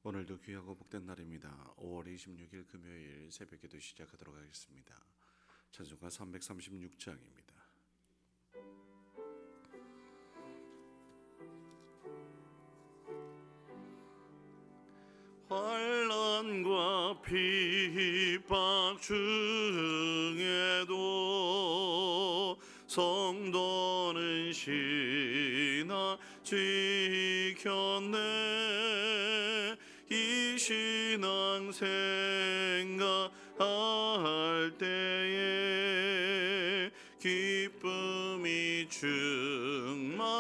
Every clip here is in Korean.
오늘도 귀하고 복된 날입니다. 5월 26일 금요일 새벽기도 시작하도록 하겠습니다. 찬송가 336장입니다. 환난과 핍박 중에도 성도는 신앙 지켰네. 이 신앙 생각할 때에 기쁨이 충만하도다.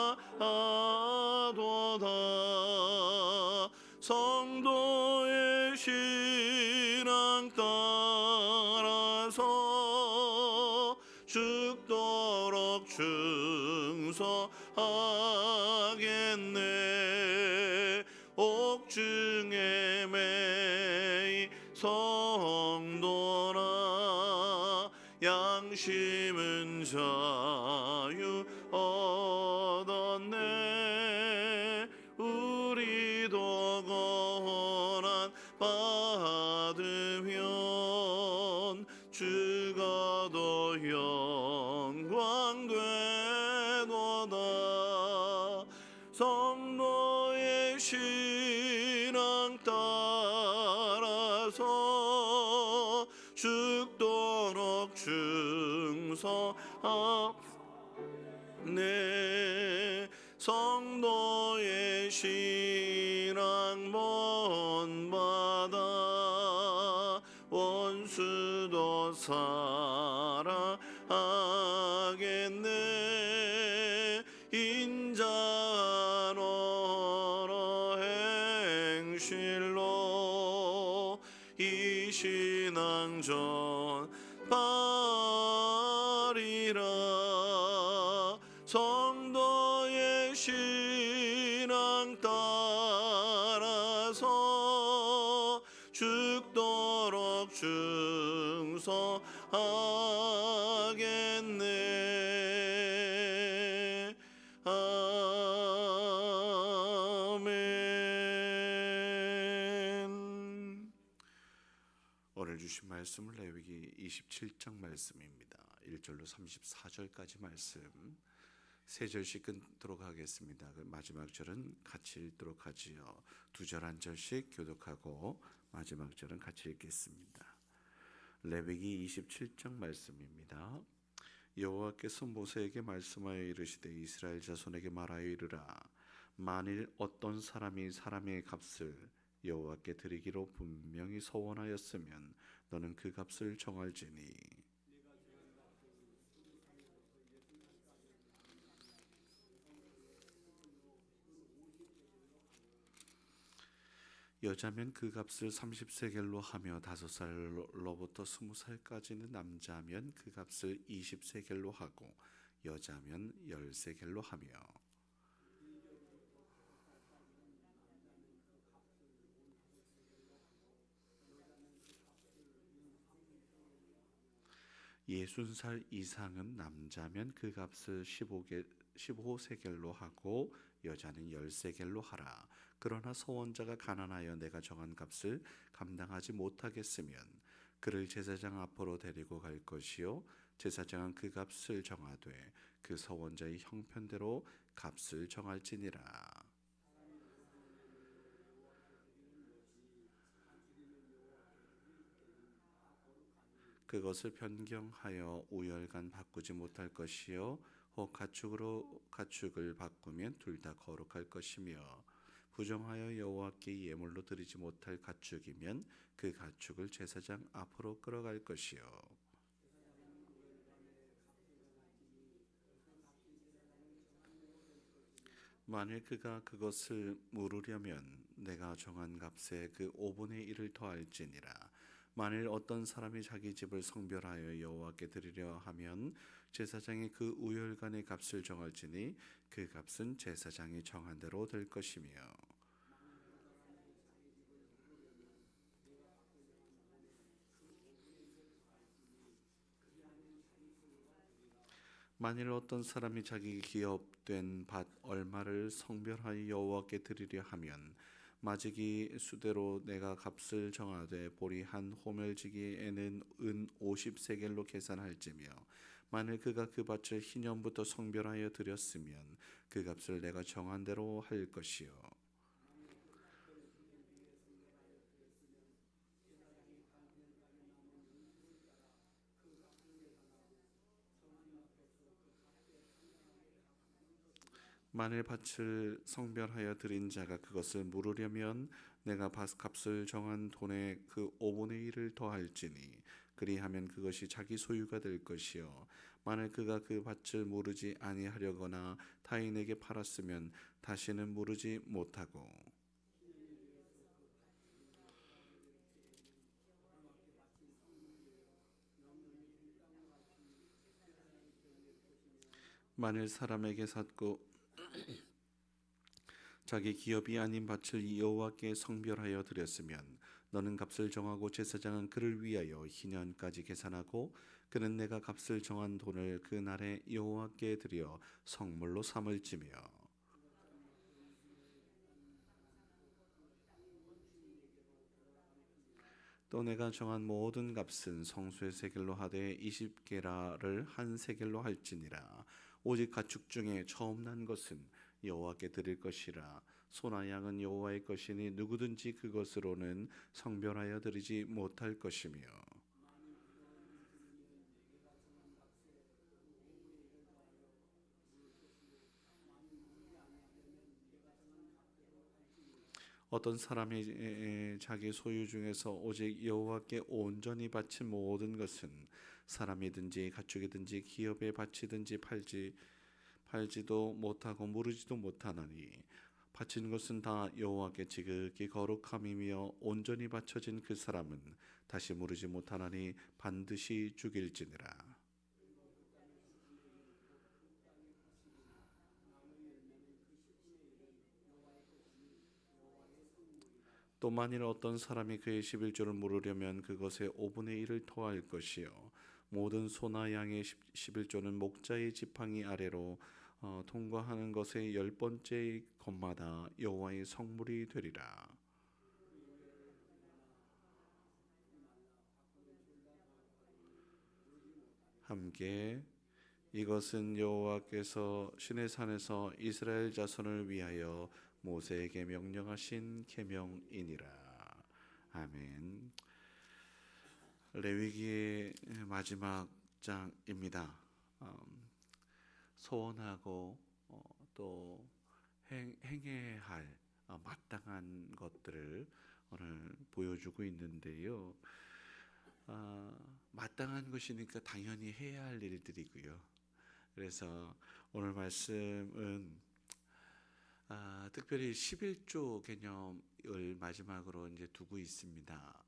성도의 신앙 따라서 죽도록 충성하겠네. 옥중에 매이 성도나 양심은 자유 얻었네. 우리도 고난 받으면 죽어도 영광 되도다. 성도의 신앙 따라서 죽도록 충성하네. 성도의 신앙 본받아 원수도 사랑하겠네. 인자노로 행실로 이 신앙 전파리라. 성도의 신앙 따라서 죽도록 충성하겠네. 아멘. 오늘 주신 말씀은 레위기 27장 말씀입니다. 1절로 34절까지 말씀 세 절씩 끊도록 하겠습니다. 마지막 절은 같이 읽도록 하지요. 두 절 한 절씩 교독하고 마지막 절은 같이 읽겠습니다. 레위기 27장 말씀입니다. 여호와께서 모세에게 말씀하여 이르시되 이스라엘 자손에게 말하여 이르라. 만일 어떤 사람이 사람의 값을 여호와께 드리기로 분명히 서원하였으면 너는 그 값을 정할지니 여자면 그 값을 30세겔로 하며 5살로부터 20살까지는 남자면 그 값을 20세겔로 하고 여자면 10세겔로 하며 예순살 이상은 남자면 그 값을 15세겔로 하고 여자는 10세겔로 하라. 그러나 서원자가 가난하여 내가 정한 값을 감당하지 못하겠으면 그를 제사장 앞으로 데리고 갈 것이요 제사장은 그 값을 정하되 그 서원자의 형편대로 값을 정할지니라. 그것을 변경하여 우열간 바꾸지 못할 것이요 혹 가축을 바꾸면 둘 다 거룩할 것이며 부정하여 여호와께 예물로 드리지 못할 가축이면 그 가축을 제사장 앞으로 끌어갈 것이요 만일 그가 그것을 물으려면 내가 정한 값에 그 5분의 1을 더할지니라. 만일 어떤 사람이 자기 집을 성별하여 여호와께 드리려 하면 제사장이 그 우열간의 값을 정할지니 그 값은 제사장이 정한 대로 될 것이며 만일 어떤 사람이 자기 기업된 밭 얼마를 성별하여 여호와께 드리려 하면 마지기 수대로 내가 값을 정하되 보리 한 호멜지기에는 은 50세겔로 계산할지며 만일 그가 그 밭을 희년부터 성별하여 드렸으면 그 값을 내가 정한 대로 할 것이요 만일 밭을 성별하여 드린 자가 그것을 물으려면 내가 밭 값을 정한 돈의 그 5분의 1을 더할지니 그리하면 그것이 자기 소유가 될 것이요 만일 그가 그 밭을 무르지 아니하려거나 타인에게 팔았으면 다시는 무르지 못하고 만일 사람에게 샀고 자기 기업이 아닌 밭을 여호와께 성별하여 드렸으면 너는 값을 정하고 제사장은 그를 위하여 희년까지 계산하고 그는 내가 값을 정한 돈을 그 날에 여호와께 드려 성물로 삼을지며 또 내가 정한 모든 값은 성수의 세겔로 하되 20게라를 한 세겔로 할지니라 오직 가축 중에 처음 난 것은 여호와께 드릴 것이라 소나 양은 여호와의 것이니 누구든지 그것으로는 성별하여 드리지 못할 것이며 어떤 사람이 자기 소유 중에서 오직 여호와께 온전히 바친 모든 것은 사람이든지 가축이든지 기업에 바치든지 팔지도 못하고 무르지도 못하나니 바친 것은 다 여호와께 지극히 거룩함이며 온전히 바쳐진 그 사람은 다시 무르지 못하나니 반드시 죽일지니라. 또 만일 어떤 사람이 그의 11조를 물으려면 그것의 5분의 1을 토할 것이요 모든 소나 양의 11조는 목자의 지팡이 아래로 통과하는 것의 10번째 것마다 여호와의 성물이 되리라. 함께 이것은 여호와께서 시내산에서 이스라엘 자손을 위하여 모세에게 명령하신 계명이니라. 아멘. 레위기의 마지막 장입니다. 소원하고 또 행해야 할 마땅한 것들을 오늘 보여주고 있는데요. 마땅한 것이니까 당연히 해야 할 일들이고요. 그래서 오늘 말씀은 특별히 11조 개념을 마지막으로 이제 두고 있습니다.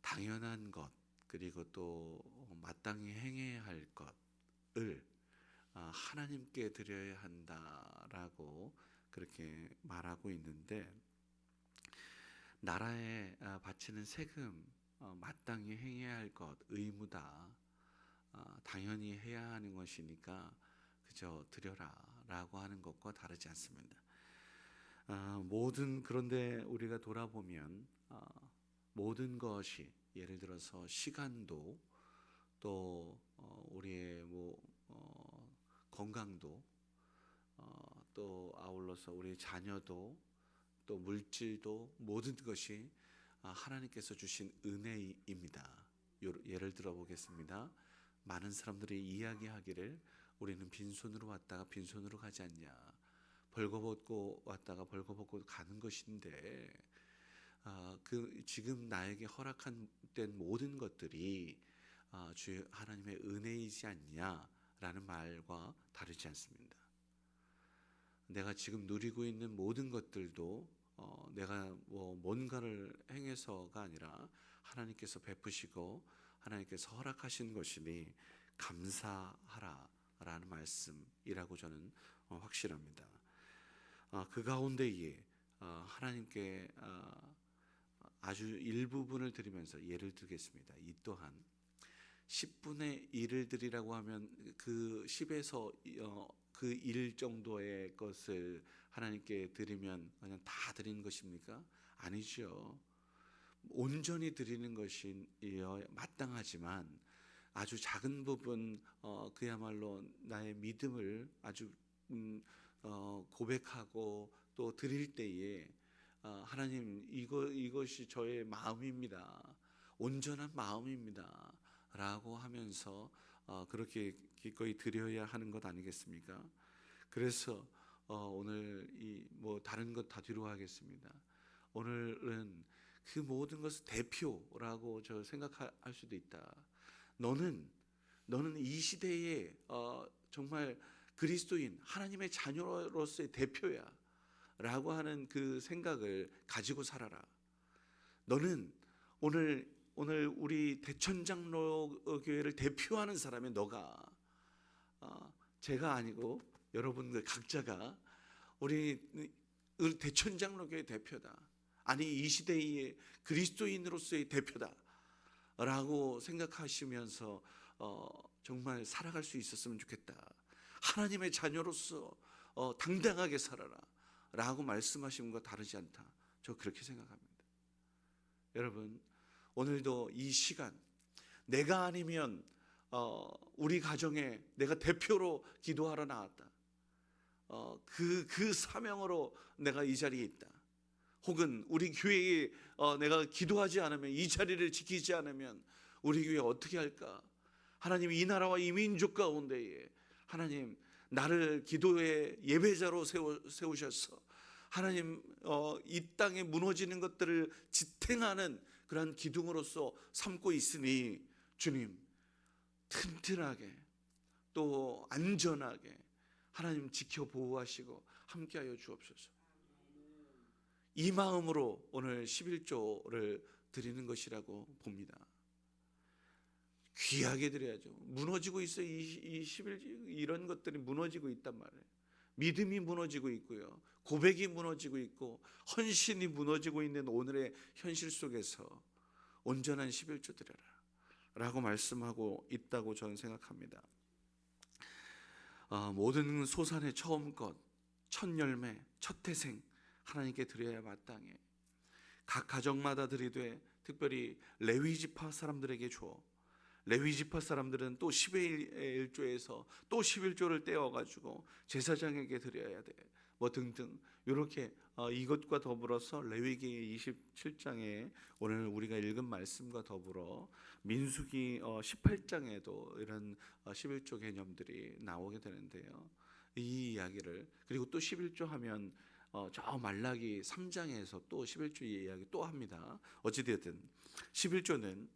당연한 것 그리고 또 마땅히 행해야 할 것을 하나님께 드려야 한다라고 그렇게 말하고 있는데 나라에 바치는 세금 마땅히 행해야 할 것 의무다. 당연히 해야 하는 것이니까 그저 드려라라고 하는 것과 다르지 않습니다. 그런데 우리가 돌아보면 모든 것이 예를 들어서 시간도 또 우리의 건강도 또 아울러서 우리 자녀도 또 물질도 모든 것이 하나님께서 주신 은혜입니다. 예를 들어 보겠습니다. 많은 사람들이 이야기하기를 우리는 빈손으로 왔다가 빈손으로 가지 않냐. 벌거벗고 왔다가 벌거벗고 가는 것인데 지금 나에게 허락한 된 모든 것들이 주 하나님의 은혜이지 않냐라는 말과 다르지 않습니다. 내가 지금 누리고 있는 모든 것들도 내가 뭔가를 행해서가 아니라 하나님께서 베푸시고 하나님께서 허락하신 것이니 감사하라라는 말씀이라고 저는 확실합니다. 그 가운데에 하나님께 아주 일부분을 드리면서 예를 들겠습니다. 이 또한 10분의 1을 드리라고 하면 그 10에서 그 1 정도의 것을 하나님께 드리면 그냥 다 드리는 것입니까? 아니죠. 온전히 드리는 것이 마땅하지만 아주 작은 부분, 그야말로 나의 믿음을 아주 고백하고 또 드릴 때에 하나님, 이것이 저의 마음입니다, 온전한 마음입니다 라고 하면서 그렇게 기꺼이 드려야 하는 것 아니겠습니까? 그래서 오늘 뭐 다른 것 다 뒤로 하겠습니다. 오늘은 그 모든 것을 대표라고 저 생각할 수도 있다. 너는 이 시대에 정말 그리스도인 하나님의 자녀로서의 대표야 라고 하는 그 생각을 가지고 살아라. 너는 오늘 우리 대천장로 교회를 대표하는 사람이 너가, 제가 아니고 여러분들 각자가 우리 대천장로 교회 대표다. 아니, 이 시대의 그리스도인으로서의 대표다 라고 생각하시면서 정말 살아갈 수 있었으면 좋겠다. 하나님의 자녀로서 당당하게 살아라 라고 말씀하신 것과 다르지 않다. 저 그렇게 생각합니다. 여러분, 오늘도 이 시간 내가 아니면 우리 가정에 내가 대표로 기도하러 나왔다. 그 사명으로 내가 이 자리에 있다. 혹은 우리 교회에 내가 기도하지 않으면, 이 자리를 지키지 않으면 우리 교회 어떻게 할까? 하나님, 이 나라와 이 민족 가운데에 하나님 나를 기도의 예배자로 세우셔서 하나님 이 땅에 무너지는 것들을 지탱하는 그러한 기둥으로서 삼고 있으니 주님, 튼튼하게 또 안전하게 하나님 지켜 보호하시고 함께하여 주옵소서. 이 마음으로 오늘 11조를 드리는 것이라고 봅니다. 귀하게 드려야죠. 무너지고 있어요. 이 11조, 이런 것들이 무너지고 있단 말이에요. 믿음이 무너지고 있고요, 고백이 무너지고 있고, 헌신이 무너지고 있는 오늘의 현실 속에서 온전한 11조 드려라 라고 말씀하고 있다고 저는 생각합니다. 모든 소산의 처음 것, 첫 열매, 첫 태생 하나님께 드려야 마땅해. 각 가정마다 드리되 특별히 레위지파 사람들에게 줘. 레위지파 사람들은 또 10의 1조에서 또 11조를 떼어가지고 제사장에게 드려야 돼. 뭐 등등 이렇게 이것과 더불어서 레위기 27장에 오늘 우리가 읽은 말씀과 더불어 민수기 18장에도 이런 11조 개념들이 나오게 되는데요. 이 이야기를, 그리고 또 11조 하면 저 말라기 3장에서 또 11조 이야기 또 합니다. 어찌되든 11조는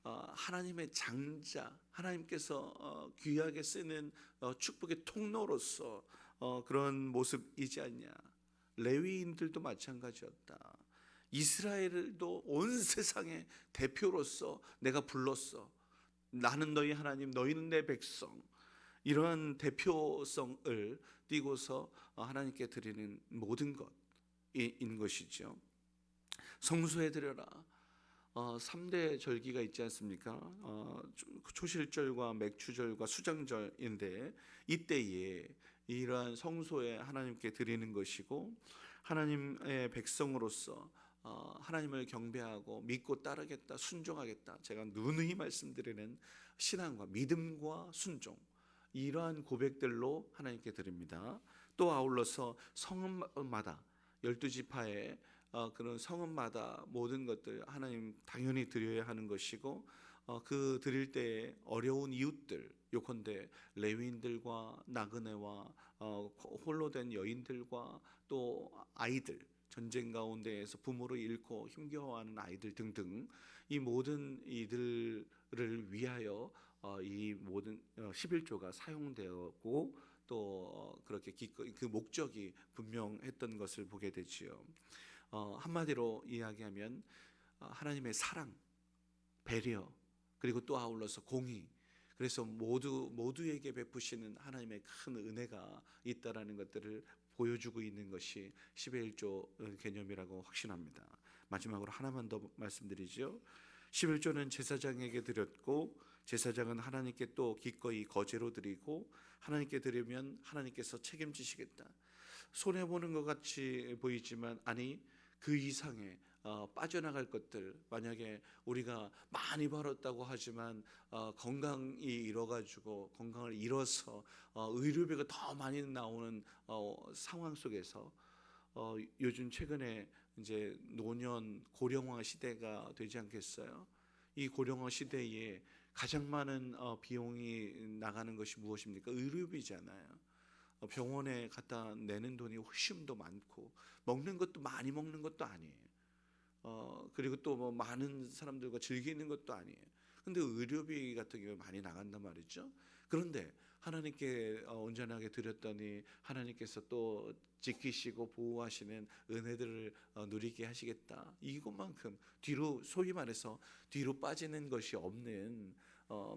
하나님의 장자, 하나님께서 귀하게 쓰는 축복의 통로로서 그런 모습이지 않냐. 레위인들도 마찬가지였다. 이스라엘도 온 세상의 대표로서 내가 불렀어. 나는 너희 하나님, 너희는 내 백성. 이러한 대표성을 띠고서 하나님께 드리는 모든 것인 것이죠. 성소에 드려라. 3대 절기가 있지 않습니까? 초실절과 맥추절과 수장절인데 이때에 이러한 성소에 하나님께 드리는 것이고, 하나님의 백성으로서 하나님을 경배하고 믿고 따르겠다, 순종하겠다, 제가 누누이 말씀드리는 신앙과 믿음과 순종, 이러한 고백들로 하나님께 드립니다. 또 아울러서 성읍마다 12지파의 그런 성읍마다 모든 것들 하나님 당연히 드려야 하는 것이고, 그 드릴 때에 어려운 이웃들, 요컨대 레위인들과 나그네와 홀로 된 여인들과 또 아이들, 전쟁 가운데에서 부모를 잃고 힘겨워하는 아이들 등등, 이 모든 이들을 위하여 이 모든 11조가 사용되었고, 또 그렇게 그 목적이 분명했던 것을 보게 되지요. 한마디로 이야기하면 하나님의 사랑, 배려, 그리고 또 아울러서 공의, 그래서 모두에게 베푸시는 하나님의 큰 은혜가 있다라는 것들을 보여주고 있는 것이 10의 1조 개념이라고 확신합니다. 마지막으로 하나만 더 말씀드리죠. 11조는 제사장에게 드렸고 제사장은 하나님께 또 기꺼이 거제로 드리고 하나님께 드리면 하나님께서 책임지시겠다. 손해보는 것 같이 보이지만 아니 그 이상의 빠져나갈 것들, 만약에 우리가 많이 벌었다고 하지만 건강이 잃어가지고 건강을 잃어서 의료비가 더 많이 나오는 상황 속에서 요즘 최근에 이제 노년 고령화 시대가 되지 않겠어요? 이 고령화 시대에 가장 많은 비용이 나가는 것이 무엇입니까? 의료비잖아요. 병원에 갖다 내는 돈이 훨씬 더 많고 먹는 것도 많이 먹는 것도 아니에요. 그리고 또 뭐 많은 사람들과 즐기는 것도 아니에요. 근데 의료비 같은 경우에 많이 나간단 말이죠. 그런데 하나님께 온전하게 드렸더니 하나님께서 또 지키시고 보호하시는 은혜들을 누리게 하시겠다. 이것만큼 뒤로, 소위 말해서 뒤로 빠지는 것이 없는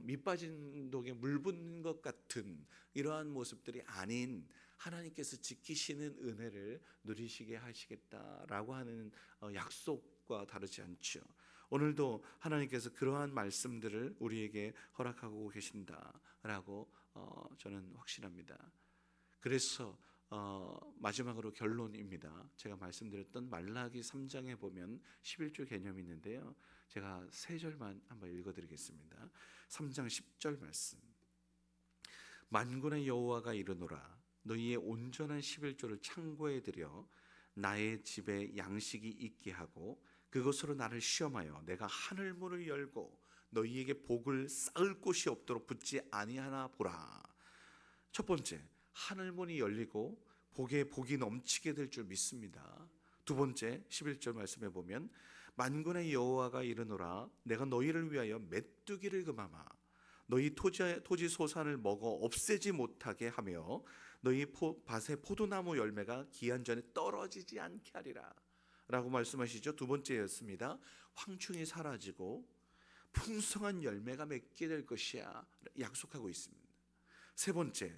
밑 빠진 독에 물 붓는 것 같은 이러한 모습들이 아닌 하나님께서 지키시는 은혜를 누리시게 하시겠다라고 하는 약속과 다르지 않죠. 오늘도 하나님께서 그러한 말씀들을 우리에게 허락하고 계신다라고 저는 확신합니다. 그래서 마지막으로 결론입니다. 제가 말씀드렸던 말라기 3장에 보면 11조 개념이 있는데요. 제가 3절만 한번 읽어드리겠습니다. 3장 10절 말씀. 만군의 여호와가 이르노라 너희의 온전한 11조를 창고에 들여 나의 집에 양식이 있게 하고 그것으로 나를 시험하여 내가 하늘 문을 열고 너희에게 복을 쌓을 곳이 없도록 붙지 아니하나 보라. 첫 번째, 하늘 문이 열리고 복에 복이 넘치게 될 줄 믿습니다. 두 번째, 11절 말씀해 보면 만군의 여호와가 이르노라 내가 너희를 위하여 메뚜기를 금하마 너희 토지 소산을 먹어 없애지 못하게 하며 너희 밭의 포도나무 열매가 기한 전에 떨어지지 않게 하리라 라고 말씀하시죠. 두 번째였습니다. 황충이 사라지고 풍성한 열매가 맺게 될 것이야 약속하고 있습니다. 세 번째,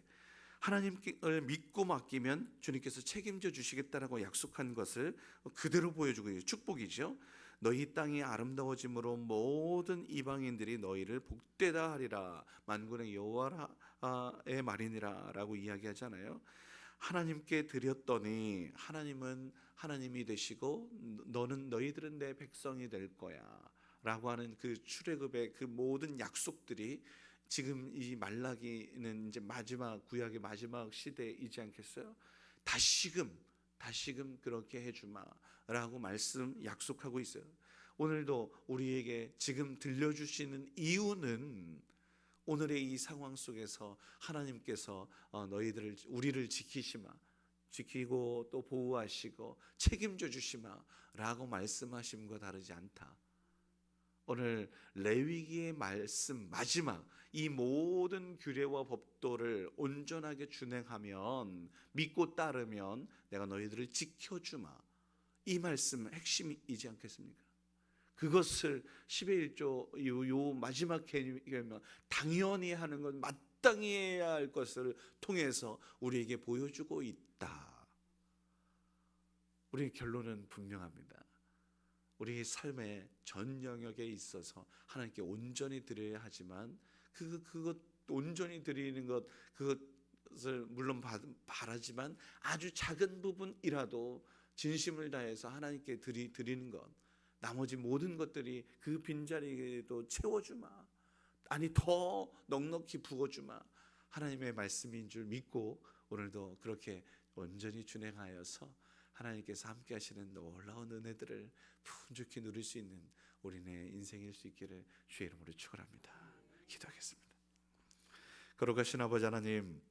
하나님을 믿고 맡기면 주님께서 책임져 주시겠다라고 약속한 것을 그대로 보여주고 있는 축복이죠. 너희 땅이 아름다워짐으로 모든 이방인들이 너희를 복되다 하리라 만군의 여호와의 말이니라 라고 이야기하잖아요. 하나님께 드렸더니 하나님은 하나님이 되시고 너희들은 내 백성이 될 거야 라고 하는 그 출애굽의 그 모든 약속들이 지금 이 말라기는 이제 마지막 구약의 마지막 시대이지 않겠어요? 다시금 그렇게 해주마라고 말씀 약속하고 있어요. 오늘도 우리에게 지금 들려주시는 이유는 오늘의 이 상황 속에서 하나님께서 우리를 지키고 또 보호하시고 책임져 주시마라고 말씀하심과 다르지 않다. 오늘 레위기의 말씀 마지막 이 모든 규례와 법도를 온전하게 준행하면 믿고 따르면 내가 너희들을 지켜주마 이 말씀 핵심이지 않겠습니까? 그것을 11의 1조 요 마지막 개념 당연히 하는 것 마땅히 해야 할 것을 통해서 우리에게 보여주고 있다. 우리의 결론은 분명합니다. 우리 삶의 전 영역에 있어서 하나님께 온전히 드려야 하지만 그것 온전히 드리는 것 그것을 물론 바라지만 아주 작은 부분이라도 진심을 다해서 하나님께 드리는 것 나머지 모든 것들이 그 빈자리도 채워주마 아니 더 넉넉히 부어주마 하나님의 말씀인 줄 믿고 오늘도 그렇게 온전히 준행하여서 하나님께서 함께 하시는 놀라운 은혜들을 풍족히 누릴 수 있는 우리네 인생일 수 있기를 주의 이름으로 축원합니다. 기도하겠습니다. 거룩하신 아버지 하나님,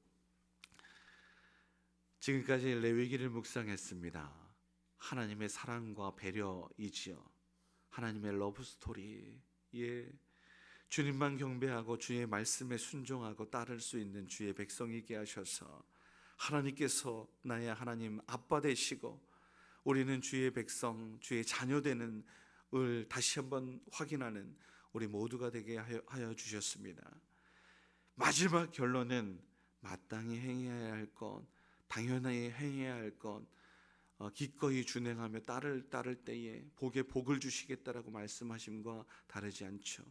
지금까지 레위기를 묵상했습니다. 하나님의 사랑과 배려이지요. 하나님의 러브스토리, 주님만 경배하고 주의 말씀에 순종하고 따를 수 있는 주의 백성이게 하셔서 하나님께서 나의 하나님 아빠 되시고 우리는 주의 백성, 주의 자녀 되는 을 다시 한번 확인하는 우리 모두가 되게 하여 주셨습니다. 마지막 결론은 마땅히 행해야 할 것, 당연히 행해야 할 것, 기꺼이 준행하며 따를 때에 복에 복을 주시겠다라고 말씀하심과 다르지 않죠.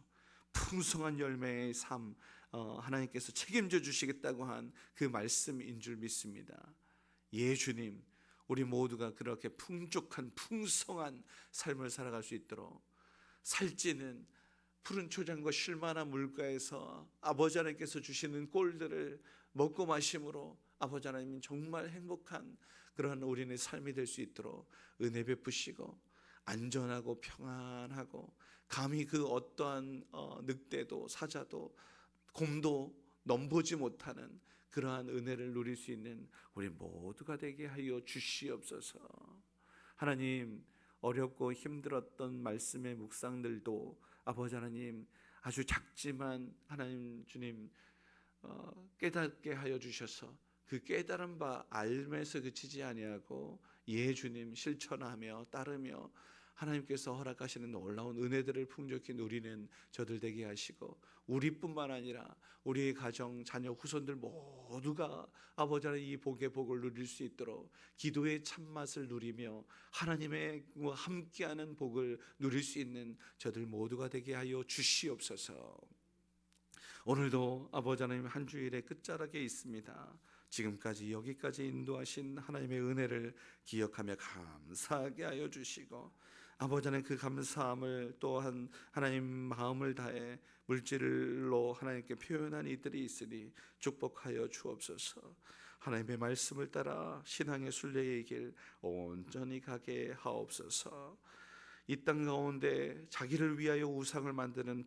풍성한 열매의 삶 하나님께서 책임져 주시겠다고 한 그 말씀인 줄 믿습니다. 예 주님, 우리 모두가 그렇게 풍족한 풍성한 삶을 살아갈 수 있도록 살찌는 푸른 초장과 쉴만한 물가에서 아버지 하나님께서 주시는 꼴들을 먹고 마심으로 아버지 하나님은 정말 행복한 그러한 우리의 삶이 될 수 있도록 은혜 베푸시고 안전하고 평안하고 감히 그 어떠한 늑대도 사자도 곰도 넘보지 못하는 그러한 은혜를 누릴 수 있는 우리 모두가 되게 하여 주시옵소서. 하나님, 어렵고 힘들었던 말씀의 묵상들도 아버지 하나님 아주 작지만 하나님 주님 깨닫게 하여 주셔서 그 깨달은 바 알면서 그치지 아니하고 예 주님 실천하며 따르며 하나님께서 허락하시는 놀라운 은혜들을 풍족히 누리는 저들 되게 하시고 우리뿐만 아니라 우리의 가정, 자녀, 후손들 모두가 아버지 하나님 이 복의 복을 누릴 수 있도록 기도의 참맛을 누리며 하나님의 함께하는 복을 누릴 수 있는 저들 모두가 되게 하여 주시옵소서. 오늘도 아버지 하나님 한 주일의 끝자락에 있습니다. 지금까지 여기까지 인도하신 하나님의 은혜를 기억하며 감사하게 하여 주시고 아버지 하나님 그 감사함을 또한 하나님 마음을 다해 물질로 하나님께 표현한 이들이 있으니 축복하여 주옵소서. 하나님의 말씀을 따라 신앙의 순례의 길 온전히 가게 하옵소서. 이 땅 가운데 자기를 위하여 우상을 만드는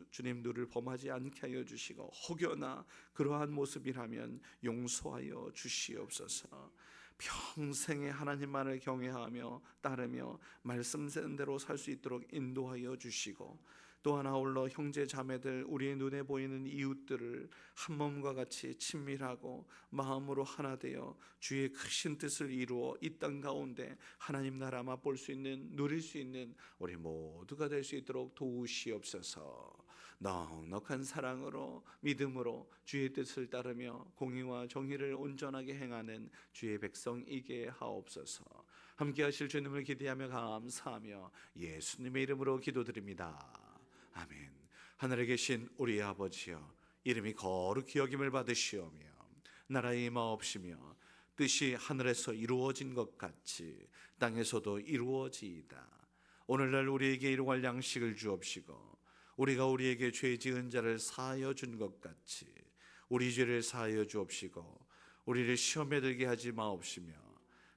주님 누를 범하지 않게 하여 주시고 혹여나 그러한 모습이라면 용서하여 주시옵소서. 평생에 하나님만을 경외하며 따르며 말씀된 대로 살 수 있도록 인도하여 주시고 또한 아울러 형제 자매들 우리의 눈에 보이는 이웃들을 한 몸과 같이 친밀하고 마음으로 하나 되어 주의 크신 뜻을 이루어 이 땅 가운데 하나님 나라 맛볼 수 있는 누릴 수 있는 우리 모두가 될 수 있도록 도우시옵소서. 넉넉한 사랑으로 믿음으로 주의 뜻을 따르며 공의와 정의를 온전하게 행하는 주의 백성이게 하옵소서. 함께 하실 주님을 기대하며 감사하며 예수님의 이름으로 기도드립니다. 아멘. 하늘에 계신 우리 아버지여, 이름이 거룩히 여김을 받으시오며 나라의 임하옵시며 뜻이 하늘에서 이루어진 것 같이 땅에서도 이루어지이다. 오늘날 우리에게 일용할 양식을 주옵시고 우리가 우리에게 죄 지은 자를 사하여 준 것 같이 우리 죄를 사하여 주옵시고 우리를 시험에 들게 하지 마옵시며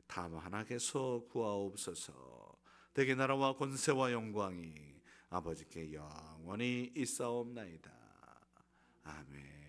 다만 악에서 구하옵소서. 대개 나라와 권세와 영광이 아버지께 영원히 있사옵나이다. 아멘.